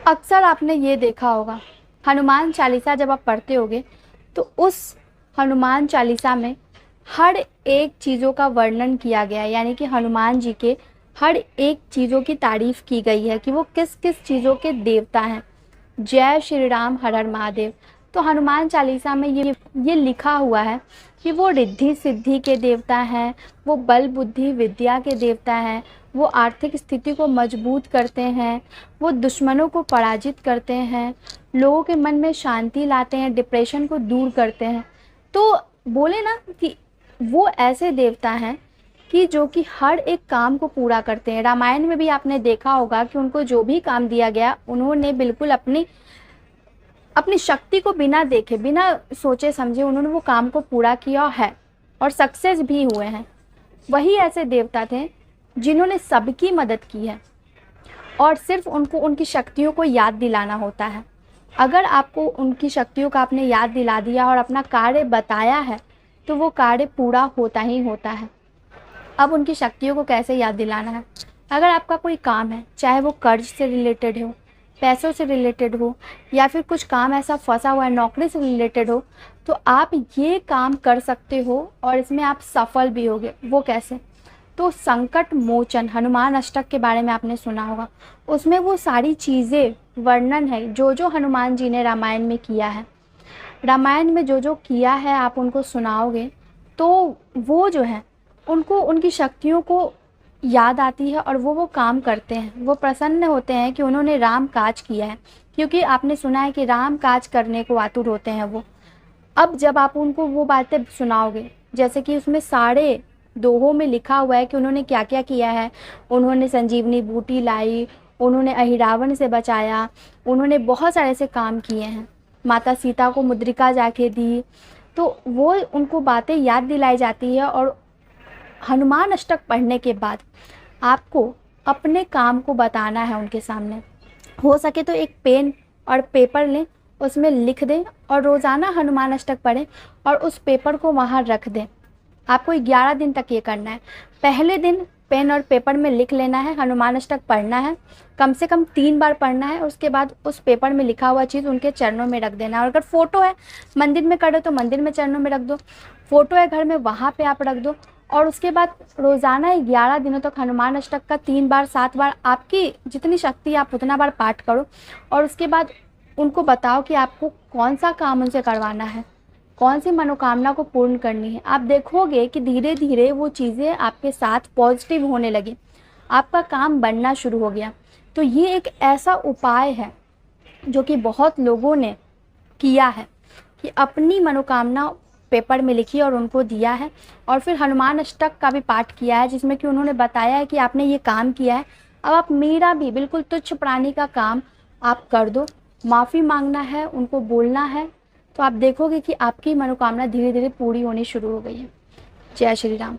अक्सर आपने ये देखा होगा, हनुमान चालीसा जब आप पढ़ते होगे तो उस हनुमान चालीसा में हर एक चीज़ों का वर्णन किया गया है, यानी कि हनुमान जी के हर एक चीज़ों की तारीफ की गई है कि वो किस किस चीज़ों के देवता हैं। जय श्री राम, हर हर महादेव। तो हनुमान चालीसा में ये लिखा हुआ है कि वो रिद्धि सिद्धि के देवता हैं, वो बल बुद्धि विद्या के देवता हैं, वो आर्थिक स्थिति को मजबूत करते हैं, वो दुश्मनों को पराजित करते हैं, लोगों के मन में शांति लाते हैं, डिप्रेशन को दूर करते हैं। तो बोले ना कि वो ऐसे देवता हैं कि जो कि हर एक काम को पूरा करते हैं। रामायण में भी आपने देखा होगा कि उनको जो भी काम दिया गया उन्होंने बिल्कुल अपनी शक्ति को बिना देखे, बिना सोचे समझे उन्होंने वो काम को पूरा किया है और सक्सेस भी हुए हैं। वही ऐसे देवता थे जिन्होंने सबकी मदद की है और सिर्फ उनको उनकी शक्तियों को याद दिलाना होता है। अगर आपको उनकी शक्तियों का आपने याद दिला दिया और अपना कार्य बताया है तो वो कार्य पूरा होता ही होता है। अब उनकी शक्तियों को कैसे याद दिलाना है? अगर आपका कोई काम है, चाहे वो कर्ज से रिलेटेड हो, पैसों से रिलेटेड हो, या फिर कुछ काम ऐसा फंसा हुआ है नौकरी से रिलेटेड हो, तो आप ये काम कर सकते हो और इसमें आप सफल भी होगे। वो कैसे? तो संकट मोचन हनुमान अष्टक के बारे में आपने सुना होगा, उसमें वो सारी चीज़ें वर्णन है जो जो हनुमान जी ने रामायण में किया है। रामायण में जो जो किया है आप उनको सुनाओगे तो वो जो है उनको उनकी शक्तियों को याद आती है और वो काम करते हैं। वो प्रसन्न होते हैं कि उन्होंने राम काज किया है, क्योंकि आपने सुना है कि राम काज करने को आतुर होते हैं वो। अब जब आप उनको वो बातें सुनाओगे, जैसे कि उसमें सारे दोहों में लिखा हुआ है कि उन्होंने क्या क्या किया है। उन्होंने संजीवनी बूटी लाई, उन्होंने अहिरावण से बचाया, उन्होंने बहुत सारे ऐसे काम किए हैं, माता सीता को मुद्रिका जाके दी। तो वो उनको बातें याद दिलाई जाती है और हनुमान अष्टक पढ़ने के बाद आपको अपने काम को बताना है उनके सामने। हो सके तो एक पेन और पेपर लें, उसमें लिख दें और रोज़ाना हनुमान अष्टक पढ़ें और उस पेपर को वहाँ रख दें। आपको 11 दिन तक ये करना है। पहले दिन पेन और पेपर में लिख लेना है, हनुमान अष्टक पढ़ना है, कम से कम 3 बार पढ़ना है। उसके बाद उस पेपर में लिखा हुआ चीज़ उनके चरणों में रख देना है। और अगर फ़ोटो है, मंदिर में कर रहे तो मंदिर में चरणों में रख दो, फ़ोटो है घर में वहाँ पे आप रख दो। और उसके बाद रोज़ाना 11 दिनों तक हनुमान अष्टक का 3 बार 7 बार आपकी जितनी शक्ति आप उतना बार पाठ करो। और उसके बाद उनको बताओ कि आपको कौन सा काम उनसे करवाना है, कौन सी मनोकामना को पूर्ण करनी है। आप देखोगे कि धीरे धीरे वो चीज़ें आपके साथ पॉजिटिव होने लगी, आपका काम बनना शुरू हो गया। तो ये एक ऐसा उपाय है जो कि बहुत लोगों ने किया है कि अपनी मनोकामना पेपर में लिखी और उनको दिया है। और फिर हनुमान अष्टक का भी पाठ किया है जिसमें कि उन्होंने बताया है कि आपने ये काम किया है, अब आप मेरा भी बिल्कुल तुच्छ प्राणी का काम आप कर दो, माफ़ी मांगना है, उनको बोलना है। तो आप देखोगे कि आपकी मनोकामना धीरे धीरे पूरी होनी शुरू हो गई है। जय श्री राम।